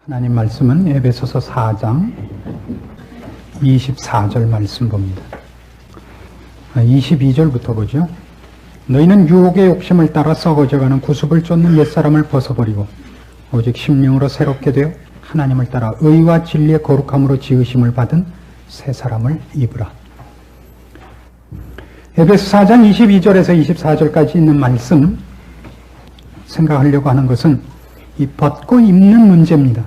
하나님 말씀은 에베소서 4장 24절 말씀 봅니다. 22절부터 보죠. 너희는 유혹의 욕심을 따라 썩어져가는 구습을 쫓는 옛사람을 벗어버리고 오직 심령으로 새롭게 되어 하나님을 따라 의와 진리의 거룩함으로 지으심을 받은 새 사람을 입으라. 에베소 4장 22절에서 24절까지 있는 말씀 생각하려고 하는 것은 이 벗고 입는 문제입니다.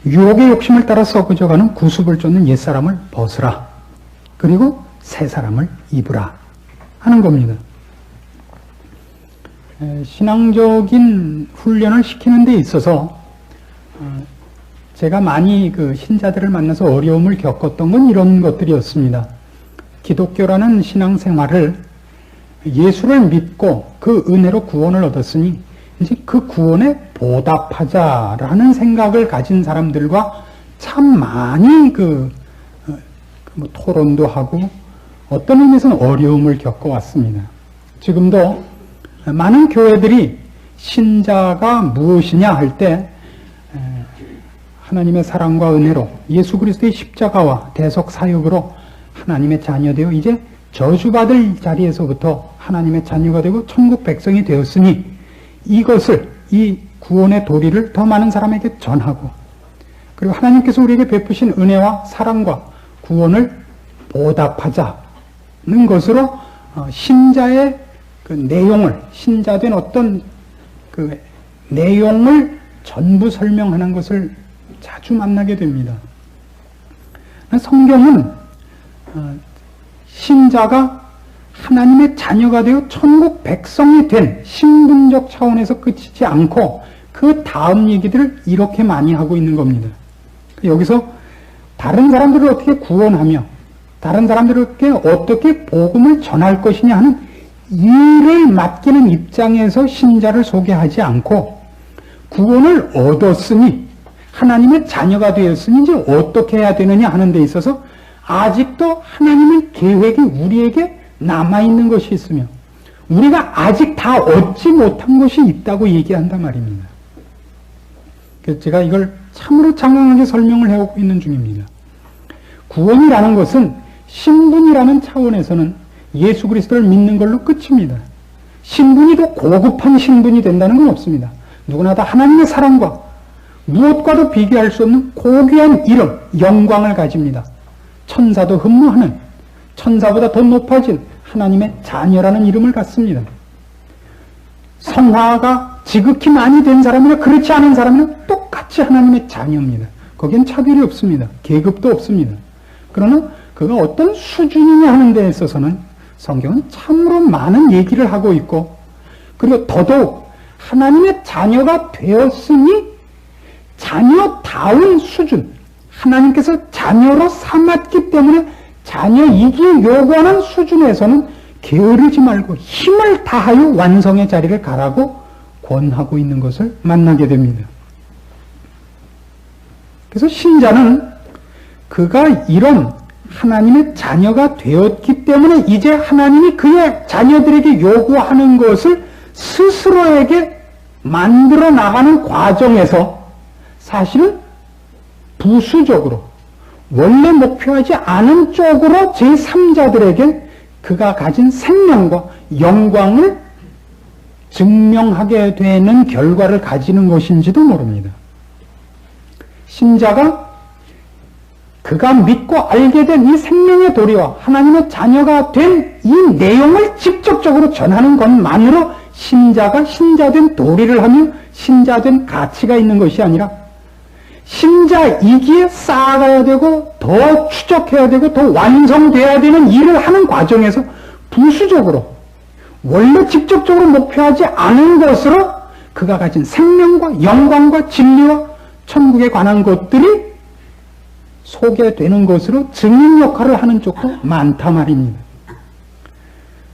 유혹의 욕심을 따라 썩어져가는 구습을 쫓는 옛사람을 벗으라. 그리고 새 사람을 입으라 하는 겁니다. 신앙적인 훈련을 시키는 데 있어서 제가 많이 신자들을 만나서 어려움을 겪었던 건 이런 것들이었습니다. 기독교라는 신앙생활을 예수를 믿고 그 은혜로 구원을 얻었으니 이제 그 구원에 보답하자라는 생각을 가진 사람들과 참 많이 토론도 하고 어떤 의미에서는 어려움을 겪어왔습니다. 지금도 많은 교회들이 신자가 무엇이냐 할 때 하나님의 사랑과 은혜로 예수 그리스도의 십자가와 대속 사역으로 하나님의 자녀되어 이제 저주받을 자리에서부터 하나님의 자녀가 되고 천국 백성이 되었으니 이것을, 이 구원의 도리를 더 많은 사람에게 전하고, 그리고 하나님께서 우리에게 베푸신 은혜와 사랑과 구원을 보답하자는 것으로 신자의 그 내용을, 신자된 어떤 그 내용을 전부 설명하는 것을 자주 만나게 됩니다. 성경은 신자가 하나님의 자녀가 되어 천국 백성이 된 신분적 차원에서 끝이지 않고 그 다음 얘기들을 이렇게 많이 하고 있는 겁니다. 여기서 다른 사람들을 어떻게 구원하며 다른 사람들에게 어떻게 복음을 전할 것이냐 하는 일을 맡기는 입장에서 신자를 소개하지 않고 구원을 얻었으니 하나님의 자녀가 되었으니 이제 어떻게 해야 되느냐 하는 데 있어서 아직도 하나님의 계획이 우리에게 남아있는 것이 있으며 우리가 아직 다 얻지 못한 것이 있다고 얘기한단 말입니다. 그래서 제가 이걸 참으로 장황하게 설명을 해오고 있는 중입니다. 구원이라는 것은 신분이라는 차원에서는 예수 그리스도를 믿는 걸로 끝입니다. 신분이 더 고급한 신분이 된다는 건 없습니다. 누구나 다 하나님의 사랑과 무엇과도 비교할 수 없는 고귀한 이름, 영광을 가집니다. 천사도 흠모하는, 천사보다 더 높아진 하나님의 자녀라는 이름을 갖습니다. 성화가 지극히 많이 된 사람이나 그렇지 않은 사람이나 똑같이 하나님의 자녀입니다. 거기엔 차별이 없습니다. 계급도 없습니다. 그러나 그가 어떤 수준이냐 하는 데 있어서는 성경은 참으로 많은 얘기를 하고 있고, 그리고 더더욱 하나님의 자녀가 되었으니 자녀다운 수준, 하나님께서 자녀로 삼았기 때문에 자녀이기에 요구하는 수준에서는 게으르지 말고 힘을 다하여 완성의 자리를 가라고 권하고 있는 것을 만나게 됩니다. 그래서 신자는 그가 이런 하나님의 자녀가 되었기 때문에 이제 하나님이 그의 자녀들에게 요구하는 것을 스스로에게 만들어 나가는 과정에서 사실은 부수적으로 원래 목표하지 않은 쪽으로 제3자들에게 그가 가진 생명과 영광을 증명하게 되는 결과를 가지는 것인지도 모릅니다. 신자가 그가 믿고 알게 된 이 생명의 도리와 하나님의 자녀가 된 이 내용을 직접적으로 전하는 것만으로 신자가 신자된 도리를 하며 신자된 가치가 있는 것이 아니라 신자이기에 쌓아가야 되고 더 추적해야 되고 더 완성돼야 되는 일을 하는 과정에서 부수적으로 원래 직접적으로 목표하지 않은 것으로 그가 가진 생명과 영광과 진리와 천국에 관한 것들이 소개되는 것으로 증인 역할을 하는 쪽도 많다 말입니다.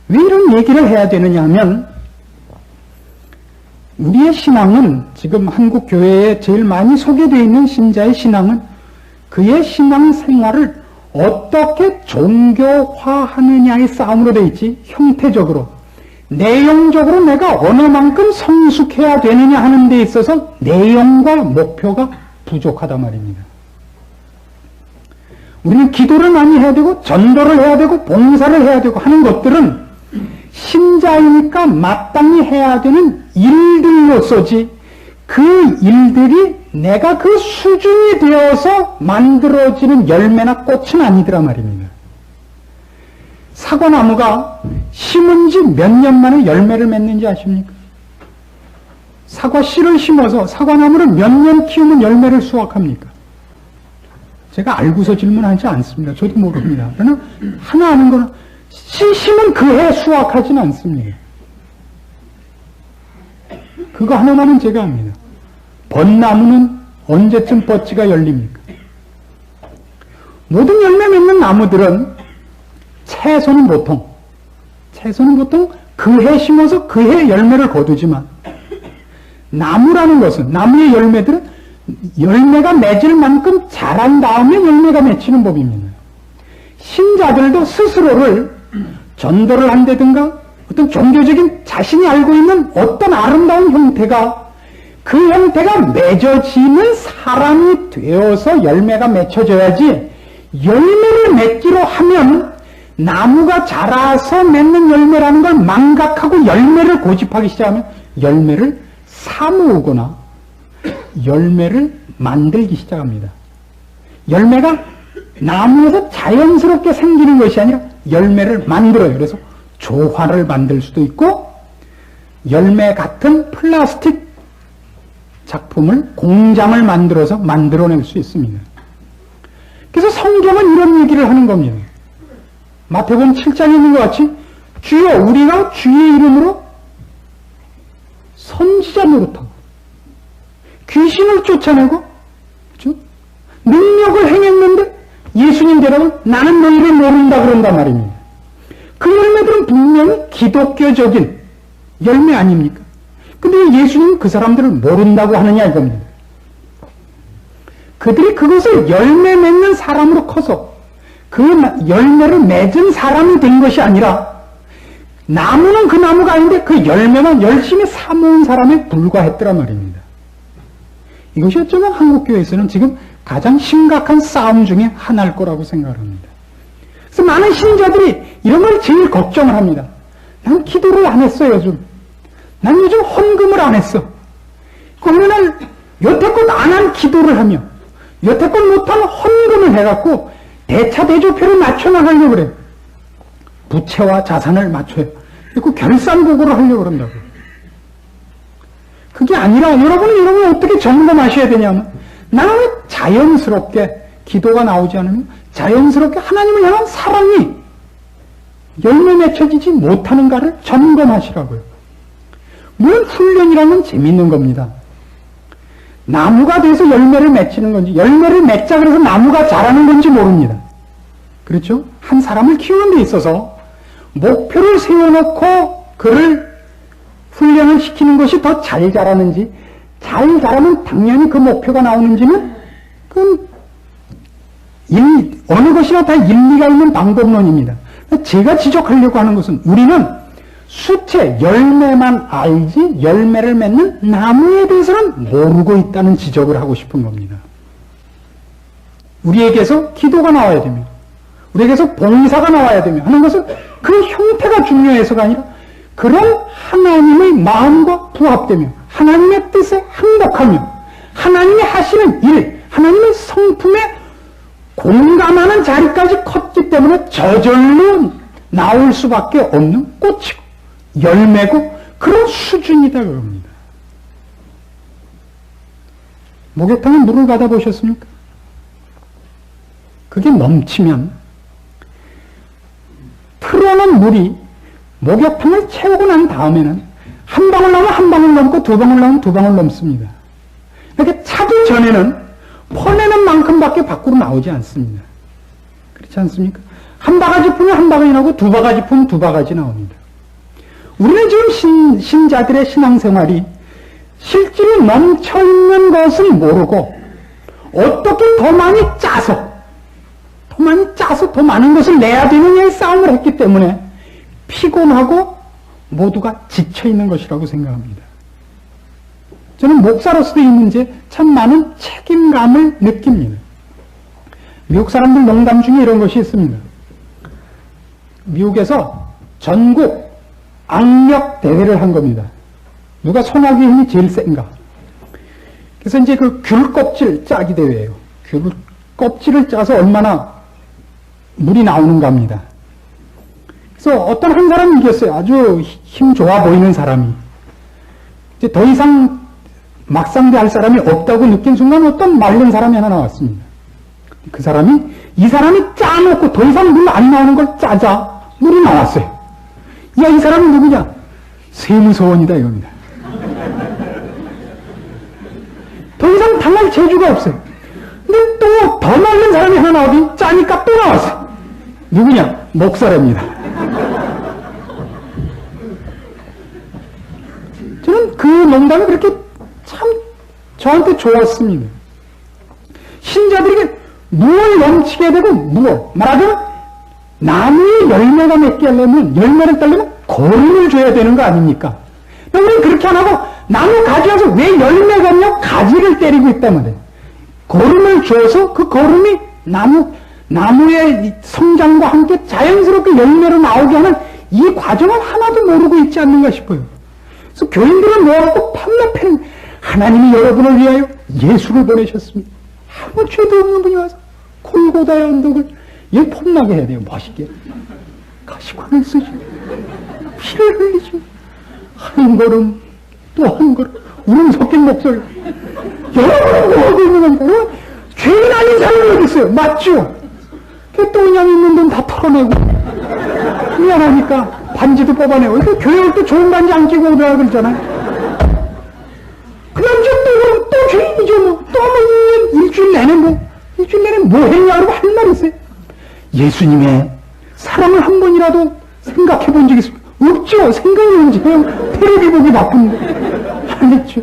왜 이런 얘기를 해야 되느냐 하면 우리의 신앙은 지금 한국 교회에 제일 많이 소개되어 있는 신자의 신앙은 그의 신앙 생활을 어떻게 종교화하느냐의 싸움으로 되어 있지 형태적으로 내용적으로 내가 어느 만큼 성숙해야 되느냐 하는 데 있어서 내용과 목표가 부족하단 말입니다. 우리는 기도를 많이 해야 되고 전도를 해야 되고 봉사를 해야 되고 하는 것들은 신자이니까 마땅히 해야 되는 일들로서지, 그 일들이 내가 그 수준이 되어서 만들어지는 열매나 꽃은 아니더라 말입니다. 사과나무가 심은 지 몇 년 만에 열매를 맺는지 아십니까? 사과 씨를 심어서 사과나무를 몇 년 키우면 열매를 수확합니까? 제가 알고서 질문하지 않습니다. 저도 모릅니다. 그러나 하나 아는 거는 씨 심은 그 해 수확하지는 않습니다. 그거 하나만은 제가 압니다. 벚나무는 언제쯤 뻗지가 열립니까? 모든 열매 맺는 나무들은 채소는 보통 그 해 심어서 그 해 열매를 거두지만, 나무라는 것은, 나무의 열매들은 열매가 맺을 만큼 자란 다음에 열매가 맺히는 법입니다. 신자들도 스스로를 전도를 한다든가 어떤 종교적인 자신이 알고 있는 어떤 아름다운 형태가, 그 형태가 맺어지는 사람이 되어서 열매가 맺혀져야지, 열매를 맺기로 하면 나무가 자라서 맺는 열매라는 걸 망각하고 열매를 고집하기 시작하면 열매를 사모으거나 열매를 만들기 시작합니다. 열매가 나무에서 자연스럽게 생기는 것이 아니라 열매를 만들어요. 그래서 조화를 만들 수도 있고 열매 같은 플라스틱 작품을, 공장을 만들어서 만들어낼 수 있습니다. 그래서 성경은 이런 얘기를 하는 겁니다. 마태복음 7장에 있는 것 같이 주여 우리가 주의 이름으로 선지자 노릇하고 귀신을 쫓아내고, 그렇죠? 능력을 행했는데 예수님 대답은 나는 너희를 모른다 그런단 말입니다. 그 열매들은 분명히 기독교적인 열매 아닙니까? 근데 예수님은 그 사람들을 모른다고 하느냐 이겁니다. 그들이 그것을 열매 맺는 사람으로 커서 그 열매를 맺은 사람이 된 것이 아니라, 나무는 그 나무가 아닌데 그 열매만 열심히 사모은 사람에 불과했더란 말입니다. 이것이 어쩌면 한국교회에서는 지금 가장 심각한 싸움 중에 하나일 거라고 생각을 합니다. 그래서 많은 신자들이 이런 걸 제일 걱정을 합니다. 난 기도를 안 했어 요즘. 난 요즘 헌금을 안 했어. 어느 날 여태껏 안 한 기도를 하며 여태껏 못한 헌금을 해갖고 대차대조표를 맞춰나가려고 그래요. 부채와 자산을 맞춰요. 그리고 결산보고를 하려고 그런다고. 그게 아니라 여러분이 어떻게 점검하셔야 되냐면, 나는 왜 자연스럽게 기도가 나오지 않으면 자연스럽게 하나님을 향한 사랑이 열매 맺혀지지 못하는가를 점검하시라고요. 물론 훈련이라는 건 재밌는 겁니다. 나무가 돼서 열매를 맺히는 건지, 열매를 맺자 그래서 나무가 자라는 건지 모릅니다. 그렇죠? 한 사람을 키우는 데 있어서 목표를 세워놓고 그를 훈련을 시키는 것이 더 잘 자라는지, 잘 자라면 당연히 그 목표가 나오는지는 그건 어느 것이나 다 일리가 있는 방법론입니다. 제가 지적하려고 하는 것은, 우리는 수채, 열매만 알지 열매를 맺는 나무에 대해서는 모르고 있다는 지적을 하고 싶은 겁니다. 우리에게서 기도가 나와야 되며 우리에게서 봉사가 나와야 되며 하는 것은 그 형태가 중요해서가 아니라, 그런 하나님의 마음과 부합되며 하나님의 뜻에 항복하며 하나님이 하시는 일, 하나님의 성품에 공감하는 자리까지 컸기 때문에 저절로 나올 수밖에 없는 꽃이고 열매고 그런 수준이다 그럽니다. 목욕탕에 물을 받아보셨습니까? 그게 넘치면 틀어놓은 물이 목욕탕을 채우고 난 다음에는 한 방울 나오면 한 방울 넘고 두 방울 나오면 두 방울 넘습니다. 이렇게 차기 전에는 퍼내는 만큼밖에 밖으로 나오지 않습니다. 그렇지 않습니까? 한 바가지 품면 한 바가지 나오고 두 바가지 품면 두 바가지 나옵니다. 우리는 지금 신자들의 신앙생활이 실제로 넘쳐있는 것은 모르고 어떻게 더 많이 짜서 더 많은 것을 내야 되느냐의 싸움을 했기 때문에 피곤하고 모두가 지쳐 있는 것이라고 생각합니다. 저는 목사로서도 이 문제에 참 많은 책임감을 느낍니다. 미국 사람들 농담 중에 이런 것이 있습니다. 미국에서 전국 악력 대회를 한 겁니다. 누가 소나기 힘이 제일 센가. 그래서 이제 그 귤 껍질 짜기 대회예요. 귤 껍질을 짜서 얼마나 물이 나오는가 합니다. 그래서 어떤 한 사람이 이겼어요. 아주 힘 좋아 보이는 사람이. 이제 더 이상 막상대할 사람이 없다고 느낀 순간 어떤 마른 사람이 하나 나왔습니다. 그 사람이 이 사람이 짜놓고 더 이상 물 안 나오는 걸 짜자 물이 나왔어요. 야, 이 사람이 누구냐? 세무서원이다 이겁니다. 더 이상 당할 재주가 없어요. 근데 또 더 마른 사람이 하나 나오더니 짜니까 또 나왔어요. 누구냐? 목사랍니다. 저는 그 농담이 그렇게 참 저한테 좋았습니다. 신자들에게 무엇을 넘치게 되고 무엇 말하자면 나무에 열매가 맺게 하려면 열매를 따려면 거름을 줘야 되는 거 아닙니까? 우리는 그렇게 안 하고 나무 가지 와서 왜 열매가 없냐 가지를 때리고 있단 말이에요. 거름을 줘서 그 거름이 나무의 성장과 함께 자연스럽게 열매로 나오게 하는 이 과정을 하나도 모르고 있지 않는가 싶어요. 그래서 교인들을 모아놓고 판납해는 하나님이 여러분을 위하여 예수를 보내셨습니다. 아무 죄도 없는 분이 와서 골고다의 언덕을 폼나게 해야 돼요. 멋있게. 가시관을 쓰시고 피를 흘리시고 한 걸음 또 한 걸음 울음 섞인 목소리. 여러분은 뭐하고 있는 겁니까? 죄인 아닌 사람이 어디 있어요? 맞죠? 똥냥 있는 돈 다 털어내고 미안하니까 반지도 뽑아내고 이거 교회 올 때 좋은 반지 안 끼고 오더라 그러잖아요. 그 남자 또 죄인이죠 뭐. 또 뭐 일주일 내내 뭐 했냐 그러고 할 말이 있어요. 예수님의 사랑을 한 번이라도 생각해 본 적이 있습니까? 없죠. 생각이 없지. 그냥 테레비 보기 바쁜데 안 했죠.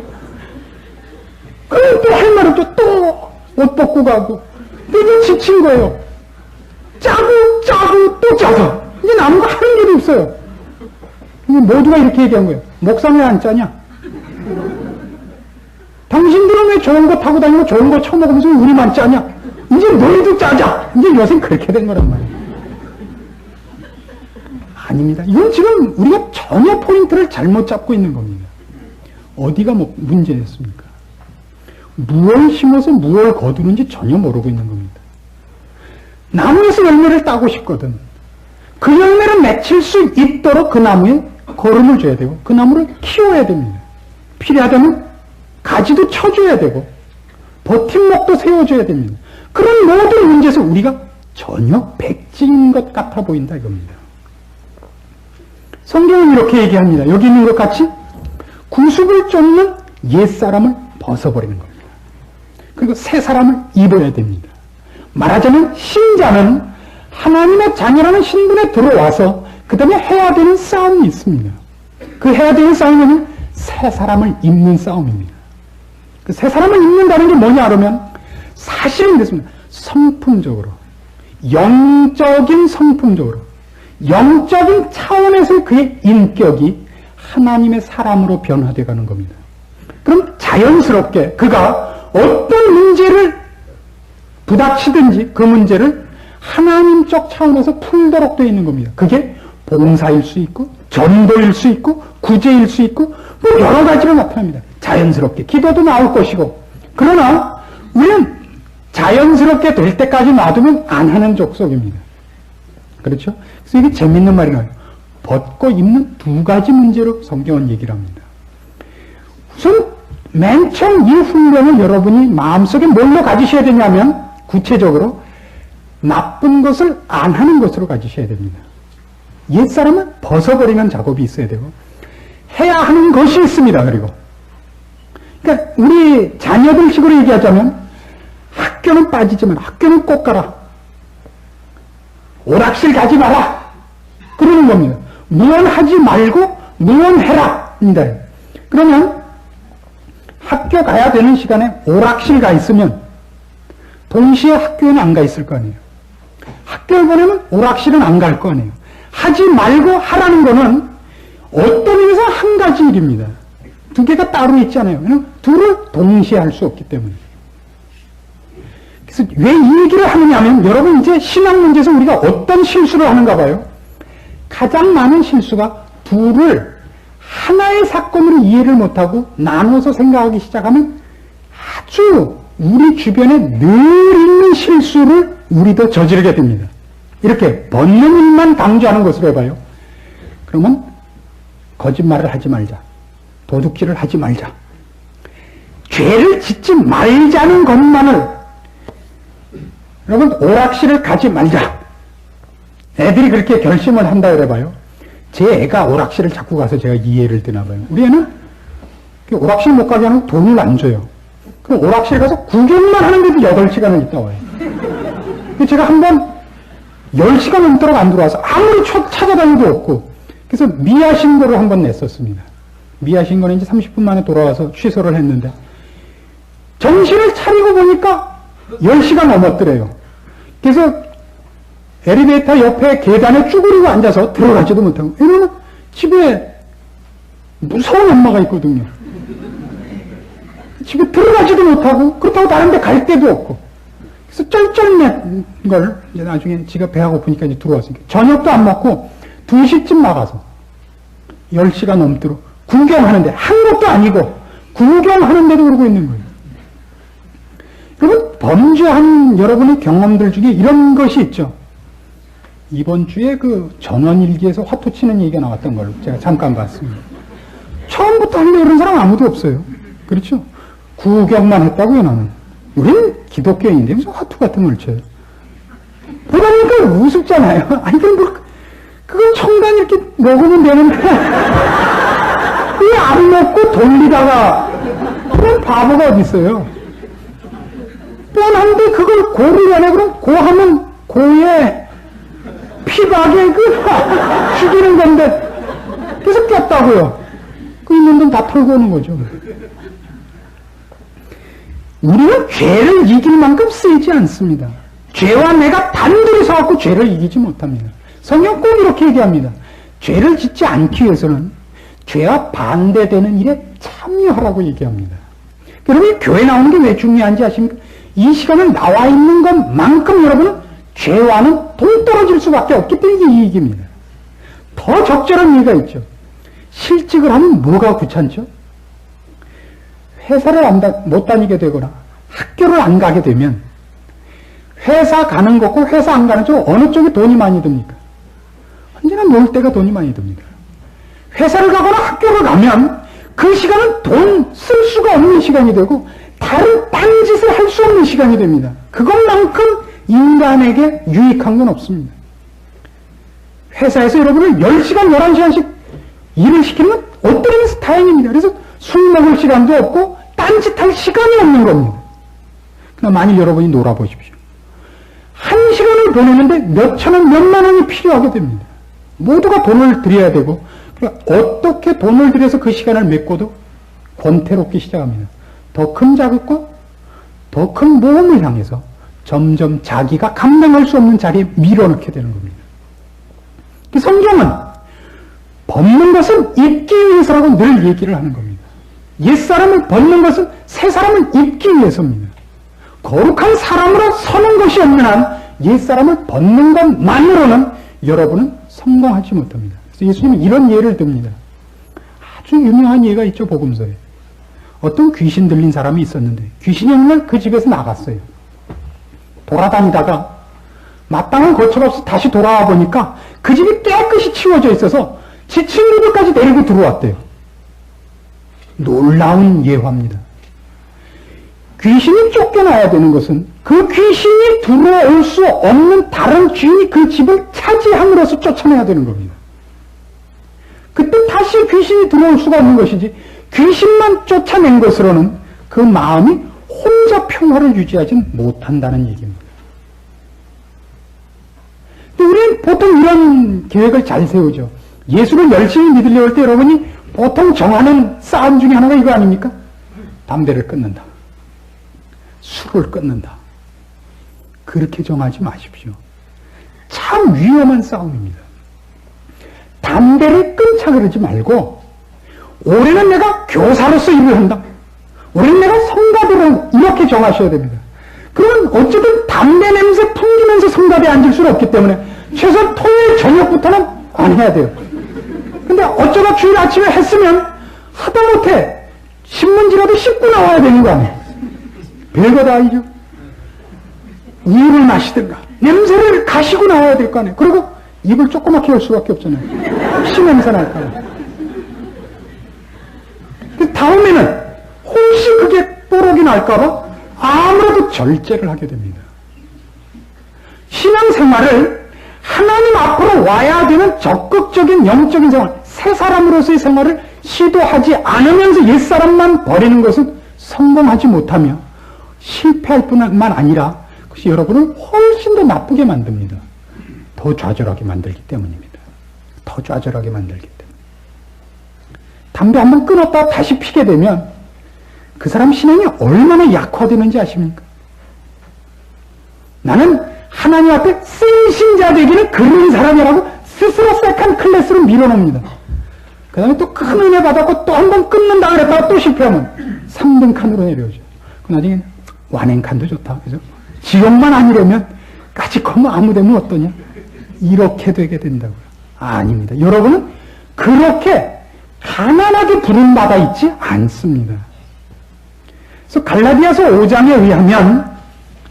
그럼 또 할 말 없죠. 또 옷 벗고 가고 이제 지친 거예요. 짜고 또 짜서 이제 남은 거 하는 일이 없어요. 모두가 이렇게 얘기한 거예요. 목사님 왜 안 짜냐? 당신들은 왜 좋은 거 타고 다니고 좋은 거 처먹으면서 우리만 짜냐? 이제 너희도 짜자. 이제 요새 그렇게 된 거란 말이에요. 아닙니다. 이건 지금 우리가 전혀 포인트를 잘못 잡고 있는 겁니다. 어디가 문제였습니까? 무엇을 심어서 무엇을 거두는지 전혀 모르고 있는 겁니다. 나무에서 열매를 따고 싶거든. 그 열매를 맺힐 수 있도록 그 나무에 거름을 줘야 되고 그 나무를 키워야 됩니다. 필요하다면 가지도 쳐줘야 되고 버팀목도 세워줘야 됩니다. 그런 모든 문제에서 우리가 전혀 백지인 것 같아 보인다 이겁니다. 성경은 이렇게 얘기합니다. 여기 있는 것 같이 구습을 쫓는 옛사람을 벗어버리는 겁니다. 그리고 새 사람을 입어야 됩니다. 말하자면 신자는 하나님의 자녀라는 신분에 들어와서 그 다음에 해야 되는 싸움이 있습니다. 그 해야 되는 싸움은 새 사람을 입는 싸움입니다. 그 새 사람을 입는다는 게 뭐냐 그러면 사실은 그렇습니다. 성품적으로 영적인 성품적으로 영적인 차원에서 그의 인격이 하나님의 사람으로 변화되어 가는 겁니다. 그럼 자연스럽게 그가 어떤 문제를 부닥치든지 그 문제를 하나님적 차원에서 풀도록 되어 있는 겁니다. 그게 봉사일 수 있고 전도일 수 있고 구제일 수 있고 뭐 여러 가지로 나타납니다. 자연스럽게 기도도 나올 것이고 그러나 우리는 자연스럽게 될 때까지 놔두면 안 하는 족속입니다. 그렇죠? 그래서 이게 재밌는 말이 나와요. 벗고 입는 두 가지 문제로 성경은 얘기를 합니다. 우선 맨 처음 이 훈련을 여러분이 마음속에 뭘로 가지셔야 되냐면 구체적으로 나쁜 것을 안 하는 것으로 가지셔야 됩니다. 옛사람은 벗어버리는 작업이 있어야 되고 해야 하는 것이 있습니다. 그리고 그러니까 우리 자녀들 식으로 얘기하자면 학교는 빠지지만 학교는 꼭 가라. 오락실 가지 마라. 그러는 겁니다. 무언 하지 말고 무언 해라. 입니다. 그러면 학교 가야 되는 시간에 오락실 가 있으면 동시에 학교에는 안 가 있을 거 아니에요. 학교를 보내면 오락실은 안 갈 거 아니에요. 하지 말고 하라는 거는 어떤 의미에서 한 가지 일입니다. 두 개가 따로 있잖아요. 왜냐하면 둘을 동시에 할 수 없기 때문에. 그래서 왜 이 얘기를 하느냐 하면 여러분 이제 신학 문제에서 우리가 어떤 실수를 하는가 봐요. 가장 많은 실수가 둘을 하나의 사건으로 이해를 못하고 나눠서 생각하기 시작하면 아주 우리 주변에 늘 있는 실수를 우리도 저지르게 됩니다. 이렇게 벗는 일만 강조하는 것으로 해봐요. 그러면 거짓말을 하지 말자. 도둑질을 하지 말자. 죄를 짓지 말자는 것만을, 여러분 오락실을 가지 말자. 애들이 그렇게 결심을 한다 그래봐요. 제 애가 오락실을 자꾸 가서 제가 이해를 드나 봐요. 우리 애는 오락실 못 가게 하면 돈을 안 줘요. 그럼 오락실 가서 구경만 하는데도 8시간을 있다 와요. 제가 한번 10시간 넘도록 안 들어와서 아무리 찾아다녀도 없고, 그래서 미아 신고를 한번 냈었습니다. 미아 신고는 이제 30분 만에 돌아와서 취소를 했는데, 정신을 차리고 보니까 10시간 넘었더래요. 그래서 엘리베이터 옆에 계단에 쭈그리고 앉아서 들어가지도 못하고, 이러면 집에 무서운 엄마가 있거든요. 집에 들어가지도 못하고, 그렇다고 다른 데 갈 데도 없고. 그래서 쩔쩔맨 걸, 이제 나중에 지가 배가 고프니까 이제 들어왔으니까. 저녁도 안 먹고, 2시쯤 나가서, 10시간 넘도록 구경하는데, 한 것도 아니고, 구경하는데도 그러고 있는 거예요. 여러분, 범죄한 여러분의 경험들 중에 이런 것이 있죠. 이번 주에 그 전원일기에서 화투 치는 얘기가 나왔던 걸로 제가 잠깐 봤습니다. 처음부터 하는데 그런 사람 아무도 없어요. 그렇죠? 구경만 했다고요, 나는. 우리는 기독교인인데 무슨 화투 같은 걸 쳐요. 보다 보니까 우습잖아요. 아니, 그건 청단 이렇게 먹으면 되는데, 왜 안 먹고 돌리다가, 그런 바보가 어디 있어요? 뻔한데 그걸 고를 안 해. 그럼 고 하면 고에 피박에 죽이는 건데, 계속 꼈다고요. 그 있는 돈 다 털고 오는 거죠. 우리는 죄를 이길 만큼 세지 않습니다. 죄와 내가 단둘이 서갖고 죄를 이기지 못합니다. 성경 꼭 이렇게 얘기합니다. 죄를 짓지 않기 위해서는 죄와 반대되는 일에 참여하라고 얘기합니다. 여러분이 교회 나오는 게 왜 중요한지 아십니까? 이 시간에 나와 있는 것만큼 여러분은 죄와는 동떨어질 수밖에 없기 때문에 이 얘기입니다. 더 적절한 이유가 있죠. 실직을 하면 뭐가 귀찮죠? 회사를 못 다니게 되거나 학교를 안 가게 되면 회사 가는 것과 회사 안 가는 쪽 어느 쪽에 돈이 많이 듭니까? 언제나 놀 때가 돈이 많이 듭니다. 회사를 가거나 학교를 가면 그 시간은 돈 쓸 수가 없는 시간이 되고 다른 딴짓을 할 수 없는 시간이 됩니다. 그것만큼 인간에게 유익한 건 없습니다. 회사에서 여러분을 10시간, 11시간씩 일을 시키면 어떤 의미에서 다행입니다. 그래서 술 먹을 시간도 없고 딴짓할 시간이 없는 겁니다. 그러나 만일 여러분이 놀아보십시오. 1시간을 보내는데 몇천 원, 몇만 원이 필요하게 됩니다. 모두가 돈을 들여야 되고, 그러니까 어떻게 돈을 들여서 그 시간을 메꿔도 권태롭기 시작합니다. 더 큰 자극과 더 큰 모험을 향해서 점점 자기가 감당할 수 없는 자리에 밀어넣게 되는 겁니다. 성경은 벗는 것은 입기 위해서라고 늘 얘기를 하는 겁니다. 옛사람을 벗는 것은 새 사람을 입기 위해서입니다. 거룩한 사람으로 서는 것이 없는 한 옛사람을 벗는 것만으로는 여러분은 성공하지 못합니다. 그래서 예수님은 이런 예를 듭니다. 아주 유명한 예가 있죠, 복음서에. 어떤 귀신 들린 사람이 있었는데 귀신이 어느 날 그 집에서 나갔어요. 돌아다니다가 마땅한 거처가 없어 다시 돌아와 보니까 그 집이 깨끗이 치워져 있어서 지 친구들까지 데리고 들어왔대요. 놀라운 예화입니다. 귀신이 쫓겨나야 되는 것은 그 귀신이 들어올 수 없는 다른 주인이 그 집을 차지함으로써 쫓아내야 되는 겁니다. 그때 다시 귀신이 들어올 수가 없는 것이지 귀신만 쫓아낸 것으로는 그 마음이 혼자 평화를 유지하지 못한다는 얘기입니다. 근데 우리는 보통 이런 계획을 잘 세우죠. 예수를 열심히 믿으려고 할 때 여러분이 보통 정하는 싸움 중에 하나가 이거 아닙니까? 담배를 끊는다. 술을 끊는다. 그렇게 정하지 마십시오. 참 위험한 싸움입니다. 담배를 끊자 그러지 말고 올해는 내가 교사로서 일을 한다. 올해는 내가 성가대로 이렇게 정하셔야 됩니다. 그러면 어쨌든 담배 냄새 풍기면서 성가대에 앉을 수는 없기 때문에 최소한 토요일 저녁부터는 안 해야 돼요. 근데 어쩌다 주일 아침에 했으면 하다못해 신문지라도 씹고 나와야 되는 거 아니에요. 별거 다 아니죠. 우유를 마시든가 냄새를 가시고 나와야 될 거 아니에요. 그리고 입을 조그맣게 열 수밖에 없잖아요. 혹시 냄새 날까 봐. 그 다음에는 혹시 그게 뽀록이 날까 봐 아무래도 절제를 하게 됩니다. 신앙생활을 하나님 앞으로 와야 되는 적극적인 영적인 생활, 새 사람으로서의 생활을 시도하지 않으면서 옛사람만 버리는 것은 성공하지 못하며 실패할 뿐만 아니라 그것이 여러분을 훨씬 더 나쁘게 만듭니다. 더 좌절하게 만들기 때문입니다. 더 좌절하게 만들기 때문에. 담배 한번 끊었다 다시 피게 되면 그 사람 신앙이 얼마나 약화되는지 아십니까? 나는 하나님 앞에 센신자 되기는 그런 사람이라고 스스로 세컨 클래스로 밀어놓습니다. 그 다음에 또 큰 은혜 받았고 또 한 번 끊는다 그랬다가 또 실패하면 3등 칸으로 내려오죠. 그 나중에 완행 칸도 좋다. 그죠? 지옥만 아니려면 까짓거면 아무 데면 어떠냐? 이렇게 되게 된다고요. 아닙니다. 여러분은 그렇게 가난하게 부름받아 있지 않습니다. 그래서 갈라디아서 5장에 의하면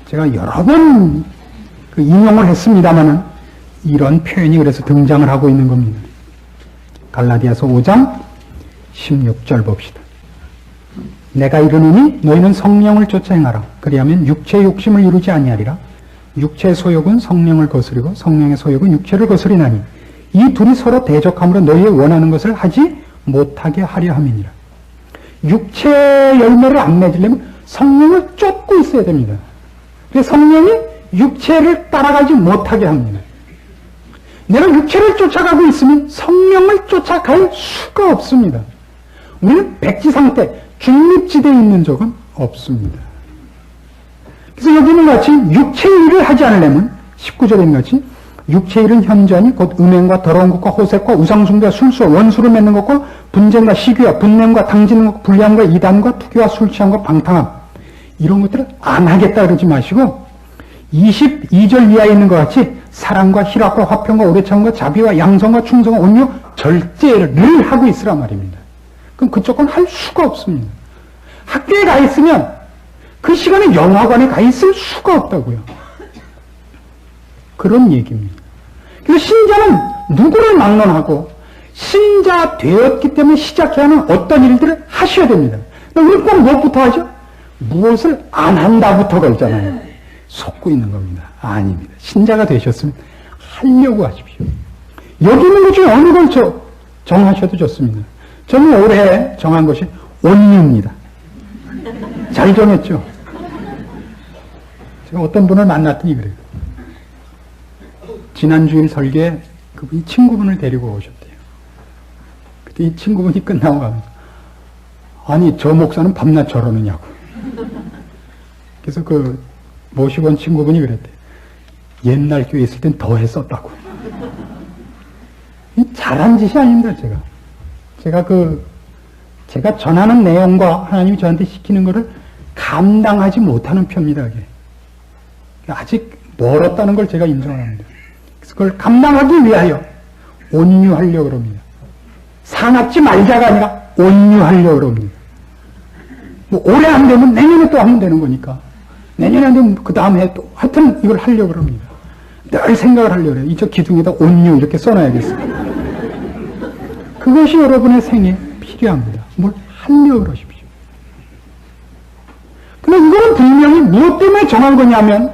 제가 여러 번 인용을 했습니다만은 이런 표현이 그래서 등장을 하고 있는 겁니다. 갈라디아서 5장 16절 봅시다. 내가 이르노니 너희는 성령을 쫓아 행하라. 그리하면 육체의 욕심을 이루지 아니하리라. 육체의 소욕은 성령을 거스리고 성령의 소욕은 육체를 거스리나니 이 둘이 서로 대적함으로 너희의 원하는 것을 하지 못하게 하려 함이니라. 육체의 열매를 안 맺으려면 성령을 쫓고 있어야 됩니다. 그래서 성령이 육체를 따라가지 못하게 합니다. 내가 육체를 쫓아가고 있으면 성령을 쫓아갈 수가 없습니다. 우리는 백지상태, 중립지대에 있는 적은 없습니다. 그래서 여기는 같이 육체의 일을 하지 않으려면 19절에 있는 같이 육체의 일은 현저하니 곧 음행과 더러운 것과 호색과 우상숭배와 술수와 원수를 맺는 것과 분쟁과 시기와 분냄과 당지는 것, 불량과 이단과 투기와 술취함과 방탕함 이런 것들을 안 하겠다 그러지 마시고 22절 이하에 있는 것 같이 사랑과 희락과 화평과 오래참과 자비와 양성과 충성과 온유 절제를 늘 하고 있으란 말입니다. 그럼 그쪽은 할 수가 없습니다. 학교에 가 있으면 그 시간에 영화관에 가 있을 수가 없다고요. 그런 얘기입니다. 그래서 신자는 누구를 막론하고 신자 되었기 때문에 시작해야 하는 어떤 일들을 하셔야 됩니다. 우리 꼭 무엇부터 하죠? 무엇을 안 한다부터 걸잖아요. 속고 있는 겁니다. 아닙니다. 신자가 되셨으면 하려고 하십시오. 여기 있는 것 중에 어느 걸 정하셔도 좋습니다. 저는 올해 정한 것이 온유입니다. 잘 정했죠? 제가 어떤 분을 만났더니 그래요. 지난 주일 설교에 그분이 친구분을 데리고 오셨대요. 그때 이 친구분이 끝나고 가면 아니 저 목사는 밤낮 저러느냐고. 그래서 그 모시고 온 친구분이 그랬대요. 옛날 교회 있을 땐 더 했었다고. 잘한 짓이 아닙니다. 제가 전하는 내용과 하나님이 저한테 시키는 것을 감당하지 못하는 편입니다. 그게. 아직 멀었다는 걸 제가 인정을 합니다. 그래서 그걸 감당하기 위하여 온유하려고 합니다. 사납지 말자가 아니라 온유하려고 합니다. 뭐 올해 안 되면 내년에 또 하면 되는 거니까. 내년에 안 되면 그 다음 해 또 하여튼 이걸 하려고 합니다. 늘 생각을 하려고 해요. 저 기둥에다 온유 이렇게 써놔야겠어요. 그것이 여러분의 생에 필요합니다. 뭘 하려고 그러십시오. 근데 이거는 분명히 무엇 때문에 정한 거냐면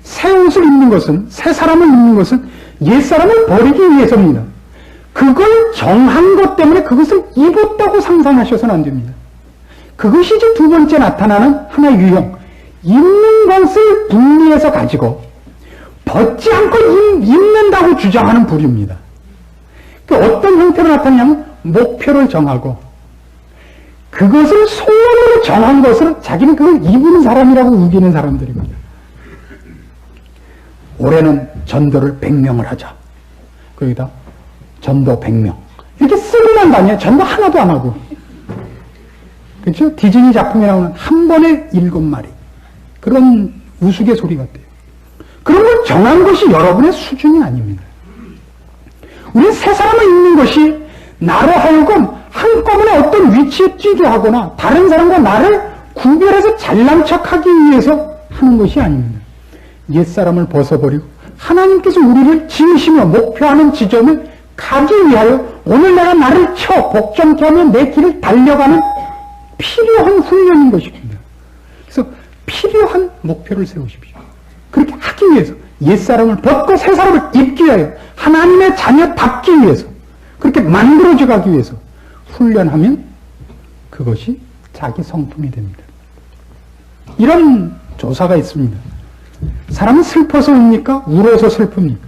새 옷을 입는 것은, 새 사람을 입는 것은 옛 사람을 버리기 위해서입니다. 그걸 정한 것 때문에 그것을 입었다고 상상하셔서는 안 됩니다. 그것이 이제 두 번째 나타나는 하나의 유형. 입는 것을 분리해서 가지고 벗지 않고 입는다고 주장하는 부류입니다. 어떤 형태로 나타나냐면 목표를 정하고 그것을 소원으로 정한 것을 자기는 그걸 입은 사람이라고 우기는 사람들입니다. 올해는 전도를 100명을 하자. 거기다 전도 100명. 이렇게 쓰고만 다녀요. 전도 하나도 안 하고. 그렇죠? 디즈니 작품에 나오는 한 번에 7마리. 그런 우스갯소리 같아요. 그런 걸 정한 것이 여러분의 수준이 아닙니다. 우리는 세 사람을 읽는 것이 나로 하여금 한꺼번에 어떤 위치에 뛰게 하거나 다른 사람과 나를 구별해서 잘난 척하기 위해서 하는 것이 아닙니다. 옛사람을 벗어버리고 하나님께서 우리를 진심으로 목표하는 지점을 가기 위하여 오늘 내가 나를 쳐 복종케 하며 내 길을 달려가는 필요한 훈련인 것입니다. 그래서 필요한 목표를 세우십시오. 그렇게 하기 위해서 옛사람을 벗고 새사람을 입기 위하여 하나님의 자녀답기 위해서 그렇게 만들어져 가기 위해서 훈련하면 그것이 자기 성품이 됩니다. 이런 조사가 있습니다. 사람은 슬퍼서 웁니까? 울어서 슬픕니까?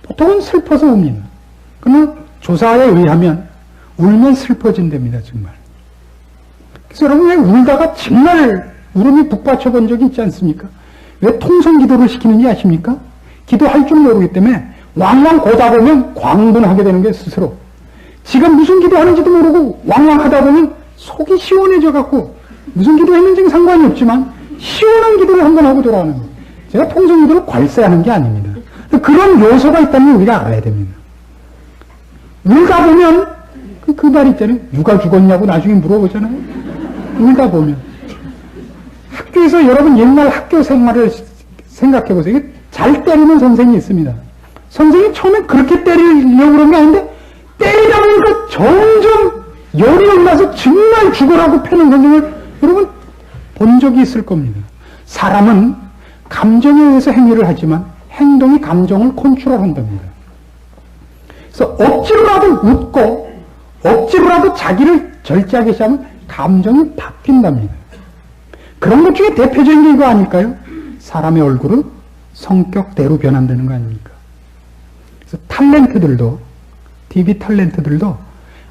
보통은 슬퍼서 웁니다. 그러나 조사에 의하면 울면 슬퍼진답니다. 정말. 그래서 여러분 왜 울다가 정말 울음이 북받쳐 본 적이 있지 않습니까? 왜 통성 기도를 시키는지 아십니까? 기도할 줄 모르기 때문에 왕왕 고다 보면 광분하게 되는 게 스스로. 지금 무슨 기도하는지도 모르고 왕왕 하다 보면 속이 시원해져 갖고 무슨 기도했는지는 상관이 없지만 시원한 기도를 한번 하고 돌아가는 거예요. 제가 통성 기도를 괄세하는 게 아닙니다. 그런 요소가 있다는 우리가 알아야 됩니다. 울다 보면 그 말 있잖아요. 누가 죽었냐고 나중에 물어보잖아요. 울다 보면. 학교에서 여러분 옛날 학교 생활을 생각해 보세요. 잘 때리는 선생님이 있습니다. 선생님이 처음에 그렇게 때리려고 그런 게 아닌데 때리다 보니까 점점 열이 올라서 정말 죽으라고 패는 선생님을 여러분 본 적이 있을 겁니다. 사람은 감정에 의해서 행위를 하지만 행동이 감정을 컨트롤한답니다. 그래서 억지로라도 웃고 억지로라도 자기를 절제하기 시작하면 감정이 바뀐답니다. 그런 것 중에 대표적인 게 이거 아닐까요? 사람의 얼굴은 성격대로 변한다는 거 아닙니까? 그래서 탤런트들도 TV 탤런트들도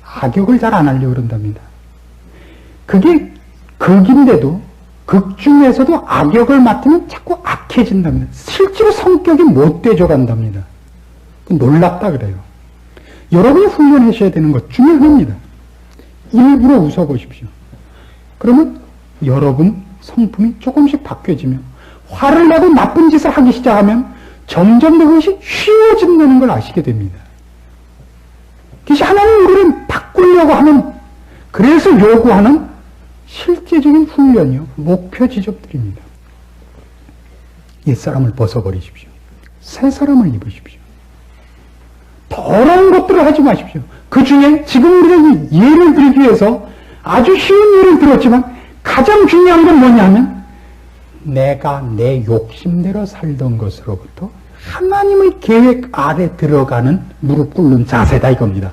악역을 잘 안 하려고 그런답니다. 그게 극인데도 극 중에서도 악역을 맡으면 자꾸 악해진답니다. 실제로 성격이 못돼져 간답니다. 놀랍다 그래요. 여러분이 훈련하셔야 되는 것 중에 하나입니다. 일부러 웃어보십시오. 그러면 여러분 성품이 조금씩 바뀌어지며 화를 내고 나쁜 짓을 하기 시작하면 점점 더 그것이 쉬워진다는 걸 아시게 됩니다. 그것이 하나님 우리를 바꾸려고 하는 그래서 요구하는 실제적인 훈련이요. 목표 지적들입니다. 옛사람을 벗어버리십시오. 새 사람을 입으십시오. 더러운 것들을 하지 마십시오. 그 중에 지금 우리가 예를 들기 위해서 아주 쉬운 예를 들었지만 가장 중요한 건 뭐냐 하면 내가 내 욕심대로 살던 것으로부터 하나님의 계획 아래 들어가는 무릎 꿇는 자세다 이겁니다.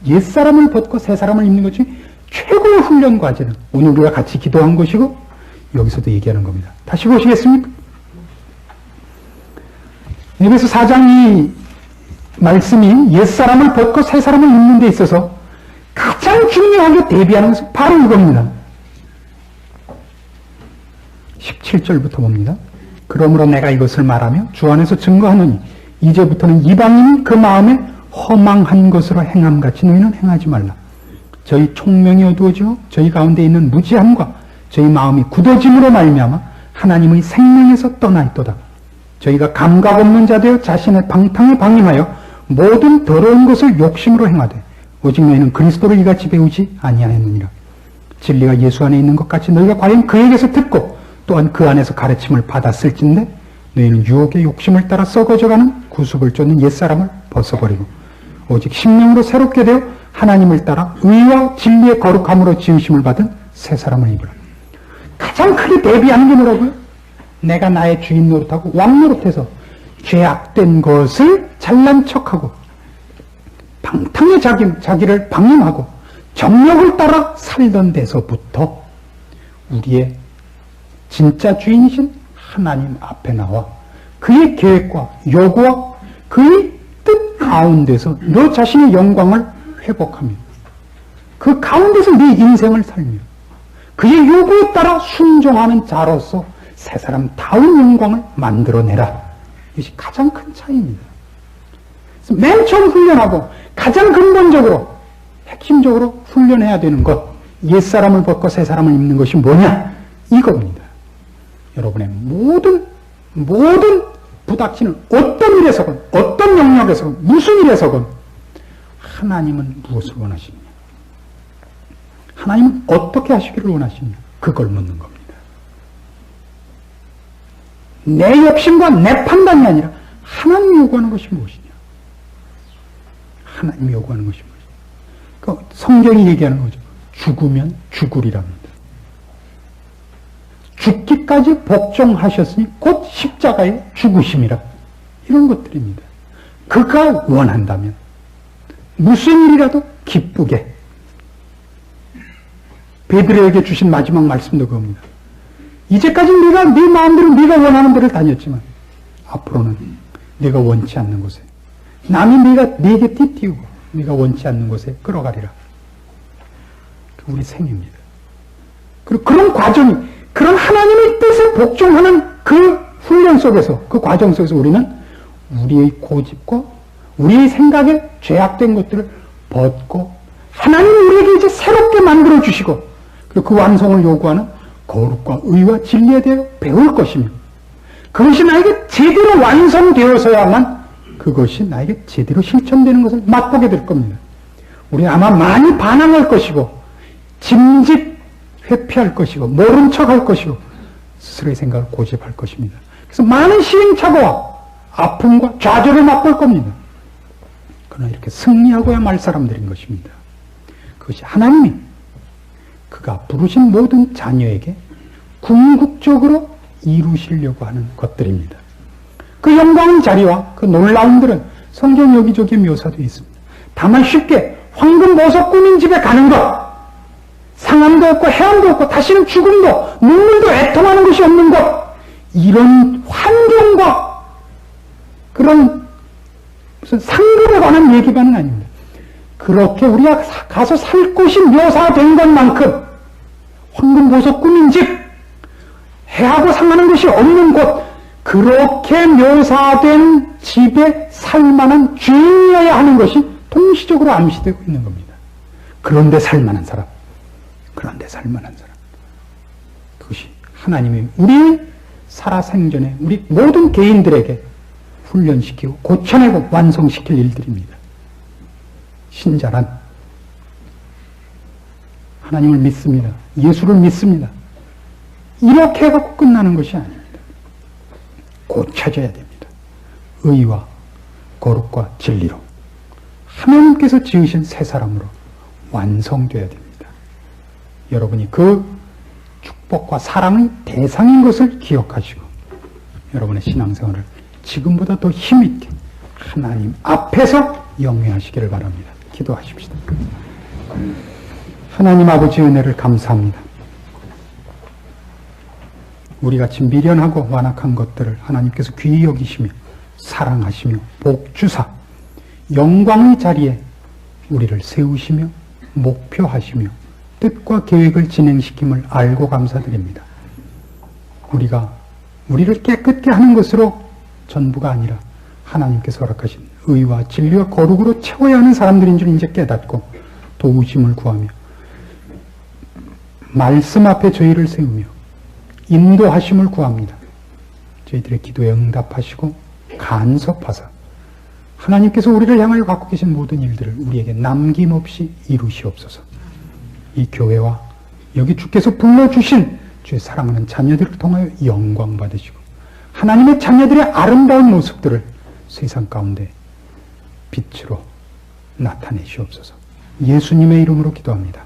옛사람을 벗고 새사람을 입는 것 중에 최고의 훈련 과제는 오늘 우리가 같이 기도한 것이고 여기서도 얘기하는 겁니다. 다시 보시겠습니까? 에베소 4장 이 말씀이 옛사람을 벗고 새사람을 입는 데 있어서 가장 중요하게 대비하는 것은 바로 이겁니다. 17절부터 봅니다. 그러므로 내가 이것을 말하며 주 안에서 증거하노니 이제부터는 이방인이 그 마음에 허망한 것으로 행함같이 너희는 행하지 말라. 저희 총명이 어두워지고 저희 가운데 있는 무지함과 저희 마음이 굳어짐으로 말미암아 하나님의 생명에서 떠나 있도다. 저희가 감각 없는 자 되어 자신의 방탕에 방임하여 모든 더러운 것을 욕심으로 행하되 오직 너희는 그리스도를 이같이 배우지 아니하였느니라. 진리가 예수 안에 있는 것 같이 너희가 과연 그에게서 듣고 또한 그 안에서 가르침을 받았을진데 너희는 유혹의 욕심을 따라 썩어져가는 구습을 쫓는 옛사람을 벗어버리고 오직 심령으로 새롭게 되어 하나님을 따라 의와 진리의 거룩함으로 지으심을 받은 새 사람을 입으라. 가장 크게 대비하는 게 뭐라고요? 내가 나의 주인 노릇하고 왕 노릇해서 죄악된 것을 잘난 척하고 방탕에 자기를 방임하고 정력을 따라 살던 데서부터 우리의 진짜 주인이신 하나님 앞에 나와 그의 계획과 요구와 그의 뜻 가운데서 너 자신의 영광을 회복하며 그 가운데서 네 인생을 살며 그의 요구에 따라 순종하는 자로서 새 사람다운 영광을 만들어내라. 이것이 가장 큰 차이입니다. 그래서 맨 처음 훈련하고 가장 근본적으로 핵심적으로 훈련해야 되는 것, 옛사람을 벗고 새 사람을 입는 것이 뭐냐? 이겁니다. 여러분의 모든 부닥치는 어떤 일에서건, 어떤 영역에서건, 무슨 일에서건 하나님은 무엇을 원하시느냐? 하나님은 어떻게 하시기를 원하시느냐? 그걸 묻는 겁니다. 내 욕심과 내 판단이 아니라 하나님이 요구하는 것이 무엇이냐? 하나님이 요구하는 것이 무엇이냐? 그러니까 성경이 얘기하는 거죠. 죽으면 죽으리랍니다. 죽기까지 복종하셨으니 곧 십자가에 죽으심이라. 이런 것들입니다. 그가 원한다면 무슨 일이라도 기쁘게. 베드로에게 주신 마지막 말씀도 그겁니다. 이제까지 네가 네 마음대로 네가 원하는 데를 다녔지만 앞으로는 네가 원치 않는 곳에, 남이 네게 띠띠우고 네가 원치 않는 곳에 끌어가리라. 우리 생입니다. 그리고 그런 과정이, 그런 하나님의 뜻에 복종하는 그 훈련 속에서, 그 과정 속에서 우리는 우리의 고집과 우리의 생각에 죄악된 것들을 벗고 하나님이 우리에게 이제 새롭게 만들어 주시고, 그리고 그 완성을 요구하는 거룩과 의와 진리에 대해 배울 것이며, 그것이 나에게 제대로 완성되어서야만 그것이 나에게 제대로 실천되는 것을 맛보게 될 겁니다. 우리는 아마 많이 반항할 것이고 짐짓 회피할 것이고 모른 척할 것이고 스스로의 생각을 고집할 것입니다. 그래서 많은 시행착오와 아픔과 좌절을 맛볼 겁니다. 그러나 이렇게 승리하고야 말 사람들인 것입니다. 그것이 하나님이 그가 부르신 모든 자녀에게 궁극적으로 이루시려고 하는 것들입니다. 그 영광의 자리와 그 놀라움들은 성경 여기저기 묘사되어 있습니다. 다만 쉽게 황금 보석 꾸민 집에 가는 것, 상함도 없고 해함도 없고 다시는 죽음도 눈물도 애통하는 것이 없는 것, 이런 환경과 그런 무슨 상급에 관한 얘기만은 아닙니다. 그렇게 우리가 가서 살 곳이 묘사된 것만큼 황금 보석 꾸민 집, 해하고 상하는 것이 없는 곳, 그렇게 묘사된 집에 살만한 주인이어야 하는 것이 동시적으로 암시되고 있는 겁니다. 그런데 살만한 사람, 그런데 살만한 사람, 그것이 하나님이 우리 살아생전에 우리 모든 개인들에게 훈련시키고 고쳐내고 완성시킬 일들입니다. 신자란 하나님을 믿습니다. 예수를 믿습니다. 이렇게 해갖고 끝나는 것이 아닙니다. 고쳐져야 됩니다. 의와 거룩과 진리로 하나님께서 지으신 새 사람으로 완성되어야 됩니다. 여러분이 그 축복과 사랑의 대상인 것을 기억하시고 여러분의 신앙생활을 지금보다 더 힘있게 하나님 앞에서 영위하시기를 바랍니다. 기도하십시다. 하나님 아버지 은혜를 감사합니다. 우리같이 미련하고 완악한 것들을 하나님께서 귀히 여기시며 사랑하시며 복주사 영광의 자리에 우리를 세우시며 목표하시며 뜻과 계획을 진행시킴을 알고 감사드립니다. 우리가 우리를 깨끗게 하는 것으로 전부가 아니라 하나님께서 허락하신 의와 진리와 거룩으로 채워야 하는 사람들인 줄 이제 깨닫고 도우심을 구하며 말씀 앞에 저희를 세우며 인도하심을 구합니다. 저희들의 기도에 응답하시고 간섭하사 하나님께서 우리를 향하여 갖고 계신 모든 일들을 우리에게 남김없이 이루시옵소서. 이 교회와 여기 주께서 불러주신 주의 사랑하는 자녀들을 통하여 영광 받으시고 하나님의 자녀들의 아름다운 모습들을 세상 가운데 빛으로 나타내시옵소서. 예수님의 이름으로 기도합니다.